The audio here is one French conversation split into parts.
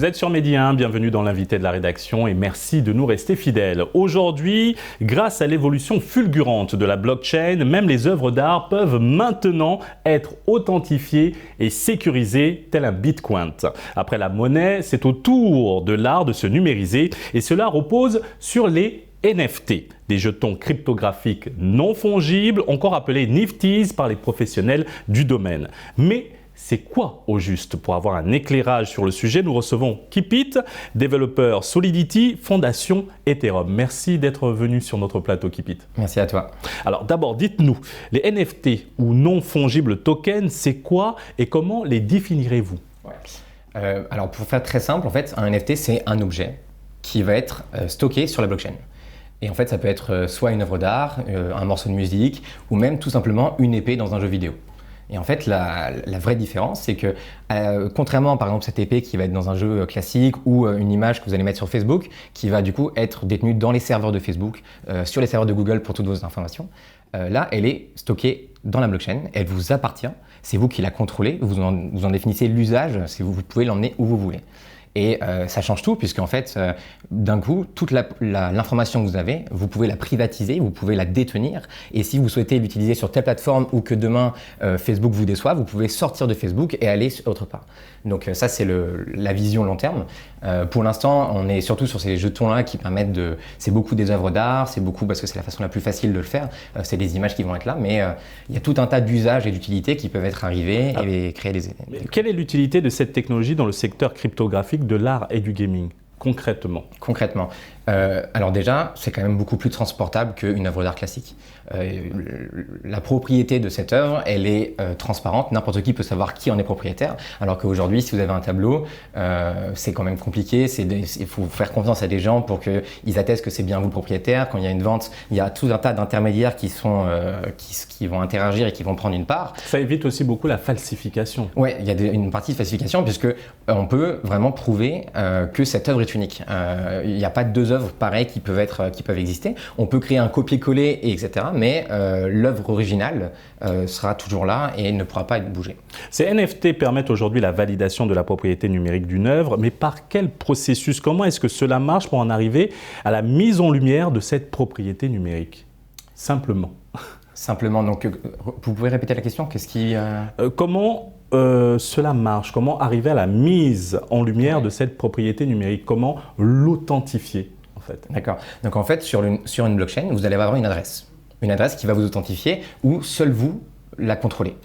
Vous êtes sur Medi 1, bienvenue dans l'invité de la rédaction et merci de nous rester fidèles. Aujourd'hui, grâce à l'évolution fulgurante de la blockchain, même les œuvres d'art peuvent maintenant être authentifiées et sécurisées tel un bitcoin. Après la monnaie, c'est au tour de l'art de se numériser et cela repose sur les NFT, des jetons cryptographiques non fongibles, encore appelés NFTs par les professionnels du domaine. Mais c'est quoi au juste? Pour avoir un éclairage sur le sujet, nous recevons Keepit, développeur Solidity, fondation Ethereum. Merci d'être venu sur notre plateau, Keepit. Merci à toi. Alors d'abord, dites-nous, les NFT ou non fongibles tokens, c'est quoi et comment les définirez-vous? Alors pour faire très simple, en fait, un NFT, c'est un objet qui va être stocké sur la blockchain. Et en fait, ça peut être soit une œuvre d'art, un morceau de musique, ou même tout simplement une épée dans un jeu vidéo. Et en fait, la vraie différence, c'est que contrairement par exemple cette épée qui va être dans un jeu classique ou une image que vous allez mettre sur Facebook, qui va du coup être détenue dans les serveurs de Facebook, sur les serveurs de Google pour toutes vos informations, là, elle est stockée dans la blockchain, elle vous appartient, c'est vous qui la contrôlez, vous en définissez l'usage, vous pouvez l'emmener où vous voulez. Et ça change tout puisqu'en fait, d'un coup, toute l'information que vous avez, vous pouvez la privatiser, vous pouvez la détenir. Et si vous souhaitez l'utiliser sur telle plateforme ou que demain Facebook vous déçoive, vous pouvez sortir de Facebook et aller autre part. Donc ça, c'est la vision long terme. Pour l'instant, on est surtout sur ces jetons-là qui permettent de... C'est beaucoup des œuvres d'art, c'est beaucoup parce que c'est la façon la plus facile de le faire. C'est des images qui vont être là, mais il y a tout un tas d'usages et d'utilités qui peuvent être arrivés et créer des... Quelle est l'utilité de cette technologie dans le secteur cryptographique de l'art et du gaming, concrètement? Concrètement, alors déjà, c'est quand même beaucoup plus transportable qu'une œuvre d'art classique. La propriété de cette œuvre, elle est transparente, n'importe qui peut savoir qui en est propriétaire, alors qu'aujourd'hui, si vous avez un tableau, c'est quand même compliqué, il faut faire confiance à des gens pour qu'ils attestent que c'est bien vous le propriétaire. Quand il y a une vente, il y a tout un tas d'intermédiaires qui vont interagir et qui vont prendre une part. Ça évite aussi beaucoup la falsification. Oui, il y a une partie de falsification puisque on peut vraiment prouver que cette œuvre est unique. Il n'y a pas deux œuvres pareilles qui peuvent exister. On peut créer un copier-coller, etc. Mais l'œuvre originale sera toujours là et ne pourra pas être bougée. Ces NFT permettent aujourd'hui la validation de la propriété numérique d'une œuvre, mais par quel processus? Comment est-ce que cela marche pour en arriver à la mise en lumière de cette propriété numérique? Simplement. Simplement, donc vous pouvez répéter la question? Comment cela marche? Comment arriver à la mise en lumière de cette propriété numérique? Comment l'authentifier en fait? D'accord. Donc en fait, sur une blockchain, vous allez avoir une adresse. Une adresse qui va vous authentifier où seul vous la contrôlez.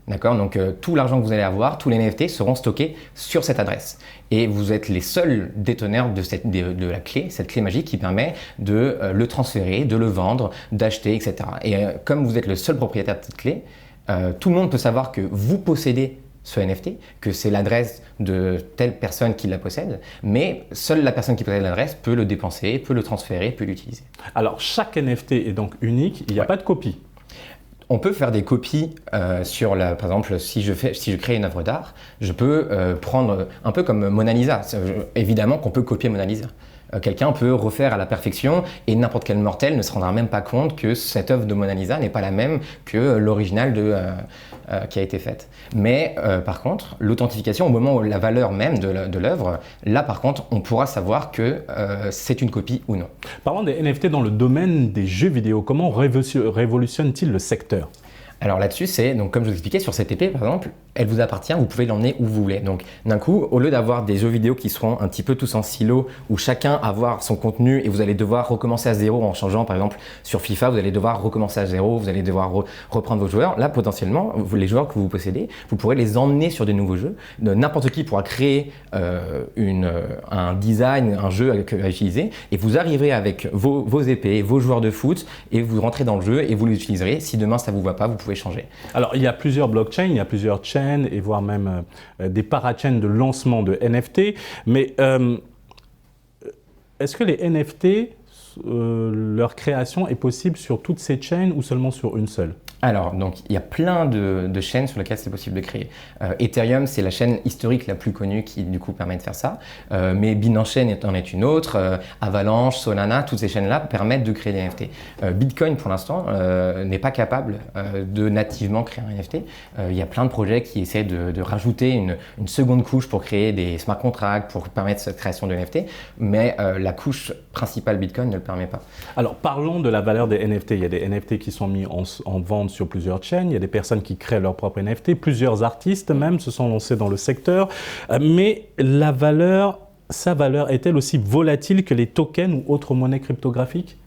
D'accord? Donc tout l'argent que vous allez avoir, tous les NFT seront stockés sur cette adresse. Et vous êtes les seuls déteneurs de la clé, cette clé magique qui permet de le transférer, de le vendre, d'acheter, etc. Et comme vous êtes le seul propriétaire de cette clé, tout le monde peut savoir que vous possédez ce NFT, que c'est l'adresse de telle personne qui la possède, mais seule la personne qui possède l'adresse peut le dépenser, peut le transférer, peut l'utiliser. Alors chaque NFT est donc unique, il n'y a pas de copie. On peut faire des copies par exemple, si je crée une œuvre d'art, je peux prendre un peu comme Mona Lisa. Évidemment qu'on peut copier Mona Lisa. Quelqu'un peut refaire à la perfection et n'importe quel mortel ne se rendra même pas compte que cette œuvre de Mona Lisa n'est pas la même que l'original qui a été faite. Mais par contre, l'authentification, au moment où la valeur même de l'œuvre, là par contre, on pourra savoir que c'est une copie ou non. Parlons des NFT dans le domaine des jeux vidéo. Comment révolutionne-t-il le secteur? Alors là-dessus, donc comme je vous expliquais, sur cette épée par exemple, elle vous appartient, vous pouvez l'emmener où vous voulez. Donc d'un coup, au lieu d'avoir des jeux vidéo qui seront un petit peu tous en silo, où chacun va avoir son contenu et vous allez devoir recommencer à zéro en changeant, par exemple sur FIFA, vous allez devoir recommencer à zéro, vous allez devoir reprendre vos joueurs. Là, potentiellement, les joueurs que vous possédez, vous pourrez les emmener sur des nouveaux jeux. N'importe qui pourra créer un design, un jeu à utiliser et vous arriverez avec vos épées, vos joueurs de foot et vous rentrez dans le jeu et vous les utiliserez. Si demain ça ne vous va pas, vous pouvez changer. Alors, il y a plusieurs blockchains, il y a plusieurs chains et voire même des parachains de lancement de NFT. Mais est-ce que les NFT, leur création est possible sur toutes ces chains ou seulement sur une seule? Alors, donc, il y a plein de chaînes sur lesquelles c'est possible de créer. Ethereum, c'est la chaîne historique la plus connue qui, du coup, permet de faire ça. Mais Binance Chain en est une autre. Avalanche, Solana, toutes ces chaînes-là permettent de créer des NFT. Bitcoin, pour l'instant, n'est pas capable de nativement créer un NFT. Il y a plein de projets qui essaient de rajouter une seconde couche pour créer des smart contracts, pour permettre cette création de NFT. Mais la couche principale Bitcoin ne le permet pas. Alors, parlons de la valeur des NFT. Il y a des NFT qui sont mis en vente sur plusieurs chaînes. Il y a des personnes qui créent leurs propres NFT. Plusieurs artistes même se sont lancés dans le secteur. Mais sa valeur est-elle aussi volatile que les tokens ou autres monnaies cryptographiques?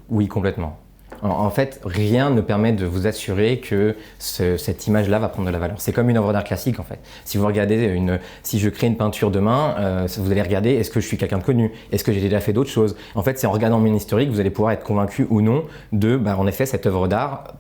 Oui, complètement. En fait, rien ne permet de vous assurer que cette image-là va prendre de la valeur. C'est comme une œuvre d'art classique, en fait. Si vous regardez si je crée une peinture demain, vous allez regarder, est-ce que je suis quelqu'un de connu? Est-ce que j'ai déjà fait d'autres choses? En fait, c'est en regardant mon historique, vous allez pouvoir être convaincu ou non en effet, cette œuvre d'art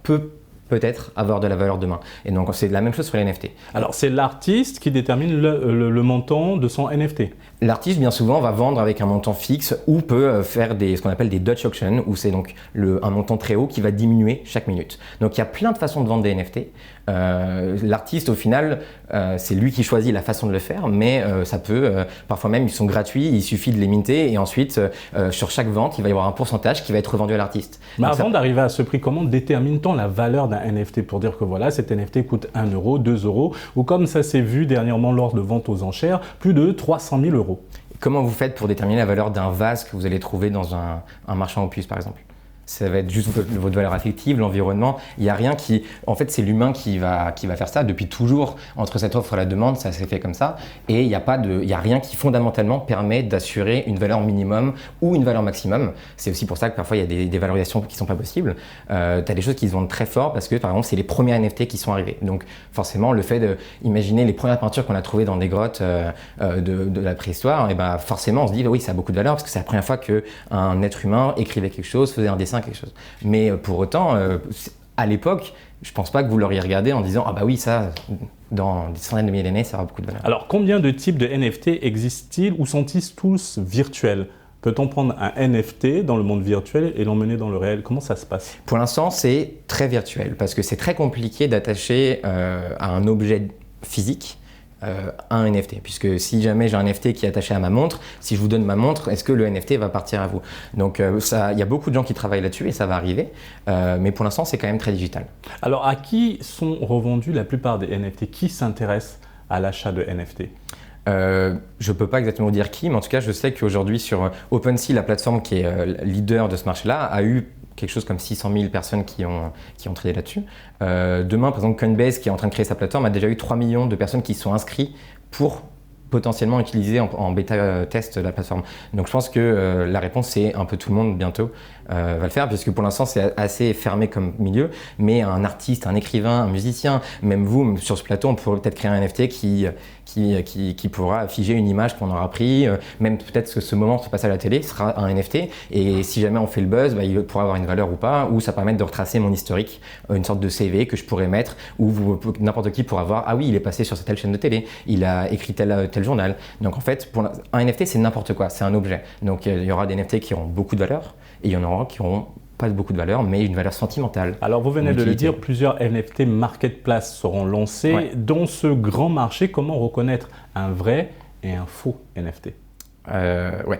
peut-être avoir de la valeur demain. Et donc, c'est la même chose sur les NFT. Alors, c'est l'artiste qui détermine le montant de son NFT. L'artiste, bien souvent, va vendre avec un montant fixe ou peut faire ce qu'on appelle des Dutch auctions, où c'est donc un montant très haut qui va diminuer chaque minute. Donc, il y a plein de façons de vendre des NFT. L'artiste, au final, c'est lui qui choisit la façon de le faire, mais ça peut, parfois même, ils sont gratuits, il suffit de les minter et ensuite, sur chaque vente, il va y avoir un pourcentage qui va être revendu à l'artiste. Mais avant d'arriver à ce prix, comment détermine-t-on la valeur d'un NFT pour dire que voilà, cet NFT coûte 1 euro, 2 euros, ou comme ça s'est vu dernièrement lors de ventes aux enchères, plus de 300 000 euros. Comment vous faites pour déterminer la valeur d'un vase que vous allez trouver dans un marchand aux puces, par exemple? Ça va être juste votre valeur affective, l'environnement. Il n'y a rien qui... En fait, c'est l'humain qui va faire ça. Depuis toujours, entre cette offre et la demande, ça s'est fait comme ça. Et il n'y a rien qui fondamentalement permet d'assurer une valeur minimum ou une valeur maximum. C'est aussi pour ça que parfois, il y a des valorisations qui ne sont pas possibles. Tu as des choses qui se vendent très fort parce que, par exemple, c'est les premiers NFT qui sont arrivés. Donc, forcément, le fait d'imaginer les premières peintures qu'on a trouvées dans des grottes de la préhistoire, et ben, forcément, on se dit, oui, ça a beaucoup de valeur parce que c'est la première fois qu'un être humain écrivait quelque chose, faisait un dessin, quelque chose. Mais pour autant, à l'époque, je pense pas que vous l'auriez regardé en disant « Ah bah oui, ça, dans des centaines de milliers d'années, ça aura beaucoup de valeur. » Alors, combien de types de NFT existent-ils ou sont-ils tous virtuels? Peut-on prendre un NFT dans le monde virtuel et l'emmener dans le réel? Comment ça se passe? Pour l'instant, c'est très virtuel parce que c'est très compliqué d'attacher à un objet physique un NFT, puisque si jamais j'ai un NFT qui est attaché à ma montre, si je vous donne ma montre, est-ce que le NFT va partir à vous? Donc il y a beaucoup de gens qui travaillent là-dessus et ça va arriver, mais pour l'instant c'est quand même très digital. Alors à qui sont revendus la plupart des NFT? Qui s'intéresse à l'achat de NFT? Je ne peux pas exactement dire qui, mais en tout cas je sais qu'aujourd'hui sur OpenSea, la plateforme qui est leader de ce marché-là, a eu quelque chose comme 600 000 personnes qui ont tradé là-dessus. Demain, par exemple, Coinbase, qui est en train de créer sa plateforme, a déjà eu 3 millions de personnes qui sont inscrites pour potentiellement utiliser en bêta test la plateforme. Donc je pense que la réponse, c'est un peu tout le monde bientôt va le faire, puisque pour l'instant, c'est assez fermé comme milieu, mais un artiste, un écrivain, un musicien, même vous, sur ce plateau, on pourrait peut-être créer un NFT qui pourra afficher une image qu'on aura pris, même peut-être que ce moment se passe à la télé sera un NFT, et si jamais on fait le buzz, il pourra avoir une valeur ou pas, ou ça permet de retracer mon historique, une sorte de CV que je pourrais mettre, où n'importe qui pourra voir, ah oui, il est passé sur telle chaîne de télé, il a écrit tel journal. Donc en fait, un NFT, c'est n'importe quoi, c'est un objet. Donc il y aura des NFT qui auront beaucoup de valeur, et il y en aura qui n'auront pas beaucoup de valeur, mais une valeur sentimentale. Alors vous venez de le dire, plusieurs NFT marketplace seront lancés. Ouais. Dans ce grand marché, comment reconnaître un vrai et un faux NFT? Ouais.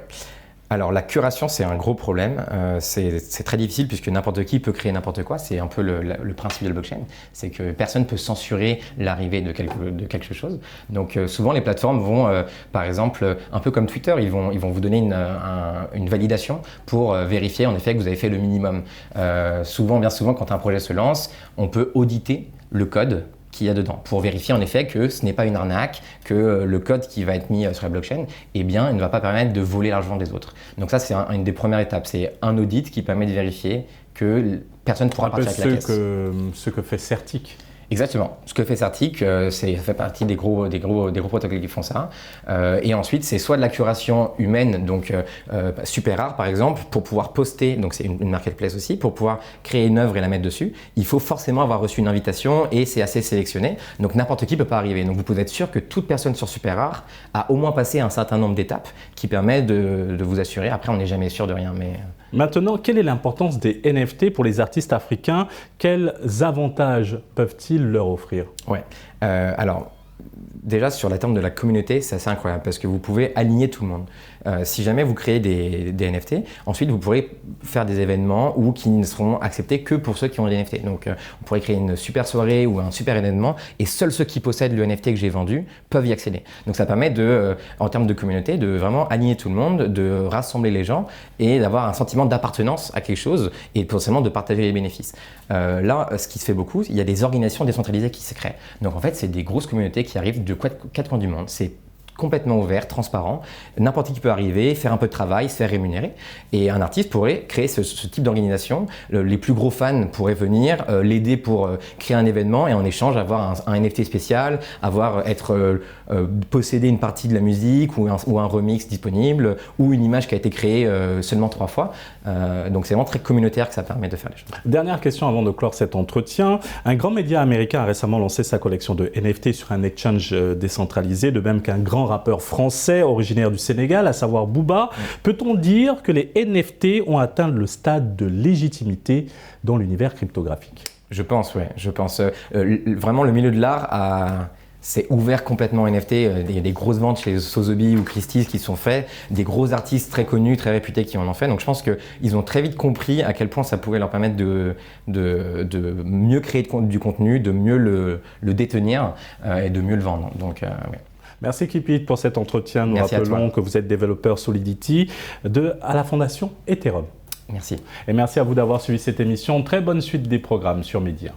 Alors la curation, c'est un gros problème, c'est très difficile puisque n'importe qui peut créer n'importe quoi, c'est un peu le principe de la blockchain, c'est que personne ne peut censurer l'arrivée de quelque chose. Donc souvent les plateformes vont, par exemple, un peu comme Twitter, ils vont vous donner une validation pour vérifier en effet que vous avez fait le minimum. Bien souvent quand un projet se lance, on peut auditer le code qu'il y a dedans, pour vérifier en effet que ce n'est pas une arnaque, que le code qui va être mis sur la blockchain, eh bien, il ne va pas permettre de voler l'argent des autres. Donc ça, c'est une des premières étapes, c'est un audit qui permet de vérifier que personne ne pourra partir avec la caisse. Ce que fait Certic. Exactement. Ce que fait Certic, ça fait partie des gros protocoles qui font ça. Et ensuite, c'est soit de la curation humaine, donc super rare par exemple, pour pouvoir poster, donc c'est une marketplace aussi, pour pouvoir créer une œuvre et la mettre dessus, il faut forcément avoir reçu une invitation et c'est assez sélectionné. Donc n'importe qui ne peut pas arriver. Donc vous pouvez être sûr que toute personne sur super rare a au moins passé un certain nombre d'étapes qui permet de vous assurer. Après, on n'est jamais sûr de rien, mais... Maintenant, quelle est l'importance des NFT pour les artistes africains? Quels avantages peuvent-ils leur offrir? Ouais. Alors, déjà, sur la terme de la communauté, c'est assez incroyable parce que vous pouvez aligner tout le monde. Si jamais vous créez des NFT, ensuite vous pourrez faire des événements qui ne seront acceptés que pour ceux qui ont des NFT. Donc on pourrait créer une super soirée ou un super événement et seuls ceux qui possèdent le NFT que j'ai vendu peuvent y accéder. Donc ça permet en termes de communauté, de vraiment aligner tout le monde, de rassembler les gens et d'avoir un sentiment d'appartenance à quelque chose et potentiellement de partager les bénéfices. Là, ce qui se fait beaucoup, il y a des organisations décentralisées qui se créent. Donc en fait, c'est des grosses communautés qui arrivent de quatre coins du monde. C'est complètement ouvert, transparent. N'importe qui peut arriver, faire un peu de travail, se faire rémunérer. Et un artiste pourrait créer ce type d'organisation. Les plus gros fans pourraient venir l'aider pour créer un événement et en échange avoir un NFT spécial, posséder une partie de la musique ou un remix disponible ou une image qui a été créée seulement 3 fois. Donc c'est vraiment très communautaire que ça permet de faire les choses. Dernière question avant de clore cet entretien. Un grand média américain a récemment lancé sa collection de NFT sur un exchange décentralisé, de même qu'un grand rappeur français originaire du Sénégal, à savoir Booba. Peut-on dire que les NFT ont atteint le stade de légitimité dans l'univers cryptographique? Je pense, ouais. Je pense. Vraiment, le milieu de l'art s'est ouvert complètement au NFT. Il y a des grosses ventes chez Sotheby's ou Christie's qui sont faites, des gros artistes très connus, très réputés qui en ont fait. Donc je pense qu'ils ont très vite compris à quel point ça pouvait leur permettre de mieux créer du contenu, de mieux le détenir et de mieux le vendre. Donc, ouais. Merci Kipit pour cet entretien. Nous Merci rappelons que vous êtes développeur Solidity à la Fondation Ethereum. Merci. Et merci à vous d'avoir suivi cette émission. Très bonne suite des programmes sur Média.